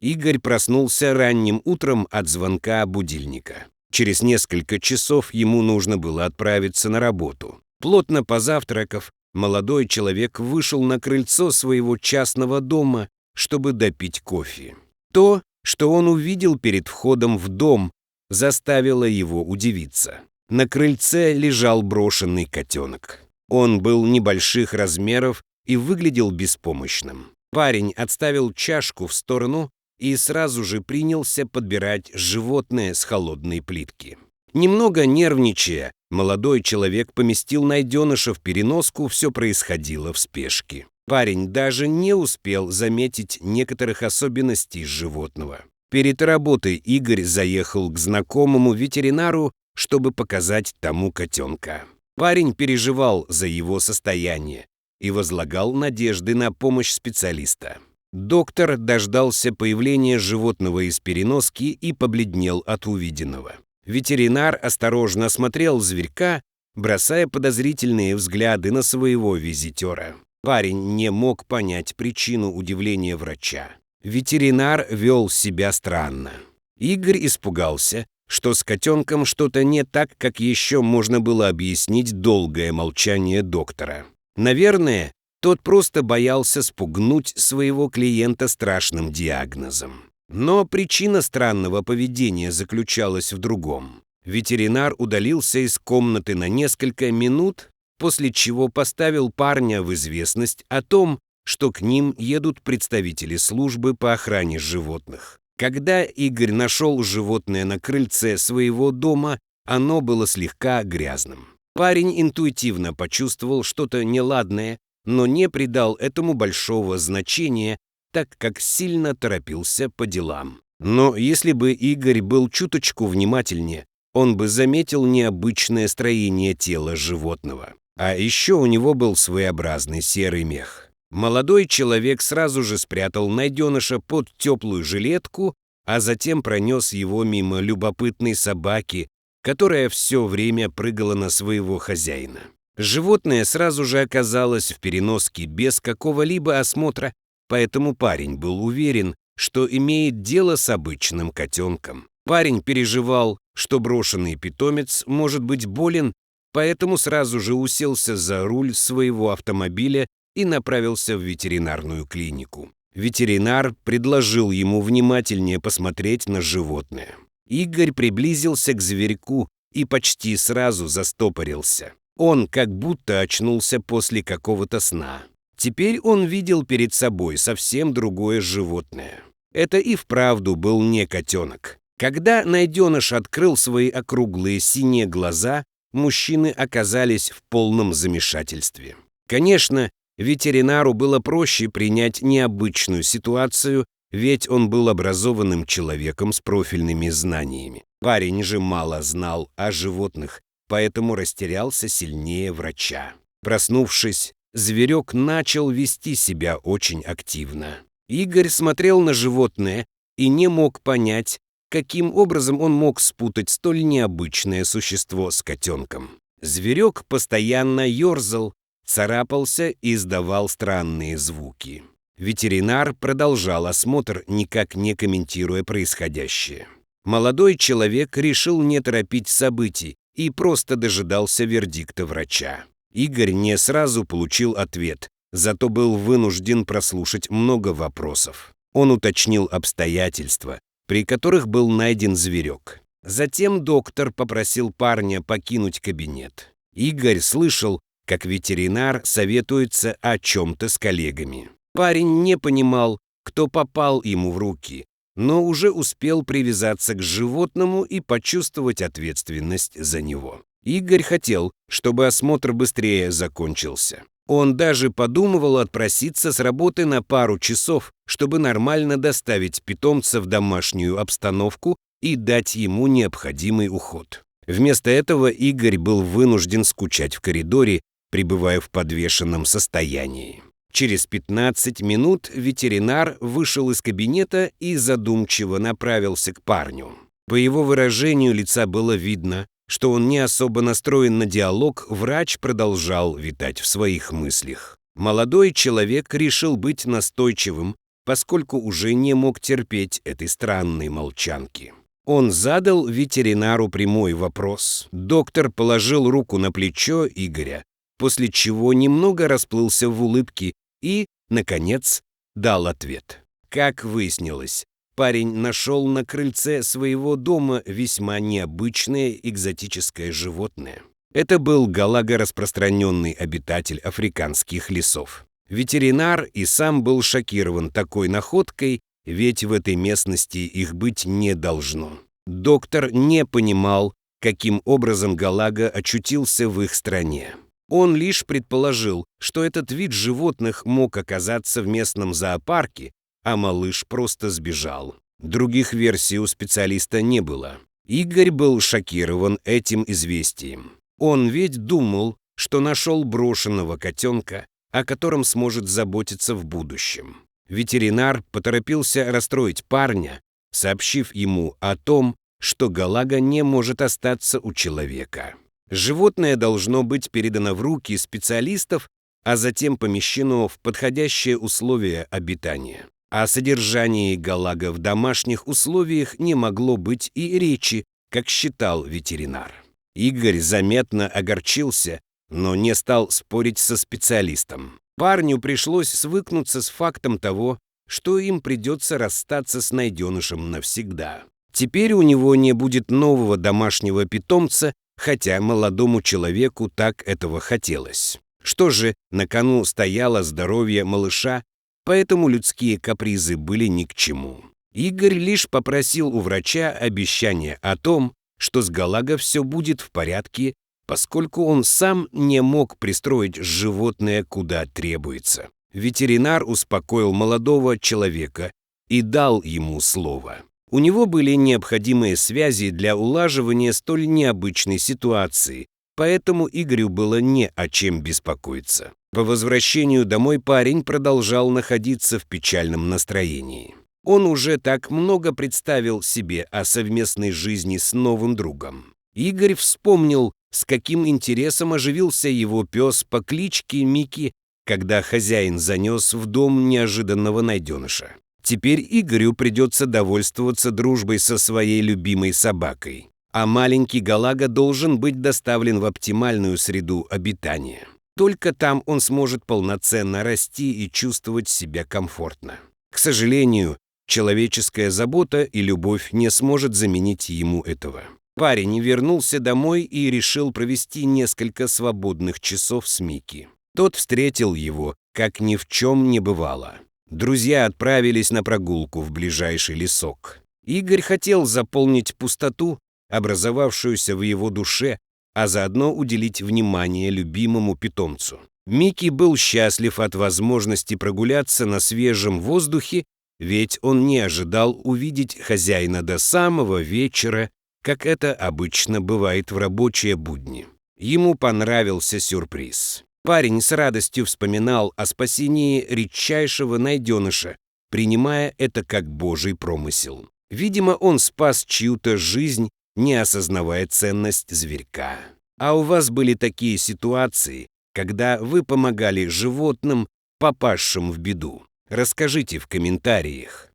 Игорь проснулся ранним утром от звонка будильника. Через несколько часов ему нужно было отправиться на работу. Плотно позавтракав, молодой человек вышел на крыльцо своего частного дома, чтобы допить кофе. То, что он увидел перед входом в дом, заставило его удивиться. На крыльце лежал брошенный котенок. Он был небольших размеров и выглядел беспомощным. Парень отставил чашку в сторону и сразу же принялся подбирать животное с холодной плитки. Немного нервничая, молодой человек поместил найденыша в переноску, все происходило в спешке. Парень даже не успел заметить некоторых особенностей животного. Перед работой Игорь заехал к знакомому ветеринару, чтобы показать тому котенка. Парень переживал за его состояние и возлагал надежды на помощь специалиста. Доктор дождался появления животного из переноски и побледнел от увиденного. Ветеринар осторожно осмотрел зверька, бросая подозрительные взгляды на своего визитера. Парень не мог понять причину удивления врача. Ветеринар вел себя странно. Игорь испугался, что с котенком что-то не так, как еще можно было объяснить долгое молчание доктора. Наверное, тот просто боялся спугнуть своего клиента страшным диагнозом. Но причина странного поведения заключалась в другом. Ветеринар удалился из комнаты на несколько минут, после чего поставил парня в известность о том, что к ним едут представители службы по охране животных. Когда Игорь нашел животное на крыльце своего дома, оно было слегка грязным. Парень интуитивно почувствовал что-то неладное, но не придал этому большого значения, так как сильно торопился по делам. Но если бы Игорь был чуточку внимательнее, он бы заметил необычное строение тела животного. А еще у него был своеобразный серый мех. Молодой человек сразу же спрятал найденыша под теплую жилетку, а затем пронес его мимо любопытной собаки, которая все время прыгала на своего хозяина. Животное сразу же оказалось в переноске без какого-либо осмотра, поэтому парень был уверен, что имеет дело с обычным котенком. Парень переживал, что брошенный питомец может быть болен, поэтому сразу же уселся за руль своего автомобиля и направился в ветеринарную клинику. Ветеринар предложил ему внимательнее посмотреть на животное. Игорь приблизился к зверьку и почти сразу застопорился. Он как будто очнулся после какого-то сна. Теперь он видел перед собой совсем другое животное. Это и вправду был не котенок. Когда найденыш открыл свои округлые синие глаза, мужчины оказались в полном замешательстве. Конечно, ветеринару было проще принять необычную ситуацию, ведь он был образованным человеком с профильными знаниями. Парень же мало знал о животных, поэтому растерялся сильнее врача. Проснувшись, зверек начал вести себя очень активно. Игорь смотрел на животное и не мог понять, каким образом он мог спутать столь необычное существо с котенком. Зверек постоянно ерзал, царапался и издавал странные звуки. Ветеринар продолжал осмотр, никак не комментируя происходящее. Молодой человек решил не торопить событий и просто дожидался вердикта врача. Игорь не сразу получил ответ, зато был вынужден прослушать много вопросов. Он уточнил обстоятельства, при которых был найден зверек. Затем доктор попросил парня покинуть кабинет. Игорь слышал, как ветеринар советуется о чем-то с коллегами. Парень не понимал, кто попал ему в руки, но уже успел привязаться к животному и почувствовать ответственность за него. Игорь хотел, чтобы осмотр быстрее закончился. Он даже подумывал отпроситься с работы на пару часов, чтобы нормально доставить питомца в домашнюю обстановку и дать ему необходимый уход. Вместо этого Игорь был вынужден скучать в коридоре, пребывая в подвешенном состоянии. Через 15 минут ветеринар вышел из кабинета и задумчиво направился к парню. По его выражению лица было видно, что он не особо настроен на диалог, врач продолжал витать в своих мыслях. Молодой человек решил быть настойчивым, поскольку уже не мог терпеть этой странной молчанки. Он задал ветеринару прямой вопрос. Доктор положил руку на плечо Игоря, после чего немного расплылся в улыбке и, наконец, дал ответ. Как выяснилось, парень нашел на крыльце своего дома весьма необычное экзотическое животное. Это был галага, распространенный обитатель африканских лесов. Ветеринар и сам был шокирован такой находкой, ведь в этой местности их быть не должно. Доктор не понимал, каким образом галага очутился в их стране. Он лишь предположил, что этот вид животных мог оказаться в местном зоопарке, а малыш просто сбежал. Других версий у специалиста не было. Игорь был шокирован этим известием. Он ведь думал, что нашел брошенного котенка, о котором сможет заботиться в будущем. Ветеринар поторопился расстроить парня, сообщив ему о том, что галага не может остаться у человека. Животное должно быть передано в руки специалистов, а затем помещено в подходящие условия обитания. О содержании галага в домашних условиях не могло быть и речи, как считал ветеринар. Игорь заметно огорчился, но не стал спорить со специалистом. Парню пришлось свыкнуться с фактом того, что им придется расстаться с найденышем навсегда. Теперь у него не будет нового домашнего питомца, хотя молодому человеку так этого хотелось. Что же, на кону стояло здоровье малыша, поэтому людские капризы были ни к чему. Игорь лишь попросил у врача обещания о том, что с галага все будет в порядке, поскольку он сам не мог пристроить животное куда требуется. Ветеринар успокоил молодого человека и дал ему слово. У него были необходимые связи для улаживания столь необычной ситуации, поэтому Игорю было не о чем беспокоиться. По возвращению домой парень продолжал находиться в печальном настроении. Он уже так много представил себе о совместной жизни с новым другом. Игорь вспомнил, с каким интересом оживился его пес по кличке Микки, когда хозяин занес в дом неожиданного найденыша. Теперь Игорю придется довольствоваться дружбой со своей любимой собакой, а маленький галага должен быть доставлен в оптимальную среду обитания. Только там он сможет полноценно расти и чувствовать себя комфортно. К сожалению, человеческая забота и любовь не сможет заменить ему этого. Парень вернулся домой и решил провести несколько свободных часов с Микки. Тот встретил его, как ни в чем не бывало. Друзья отправились на прогулку в ближайший лесок. Игорь хотел заполнить пустоту, образовавшуюся в его душе, а заодно уделить внимание любимому питомцу. Микки был счастлив от возможности прогуляться на свежем воздухе, ведь он не ожидал увидеть хозяина до самого вечера, как это обычно бывает в рабочие будни. Ему понравился сюрприз. Парень с радостью вспоминал о спасении редчайшего найденыша, принимая это как божий промысел. Видимо, он спас чью-то жизнь, не осознавая ценность зверька. А у вас были такие ситуации, когда вы помогали животным, попавшим в беду? Расскажите в комментариях.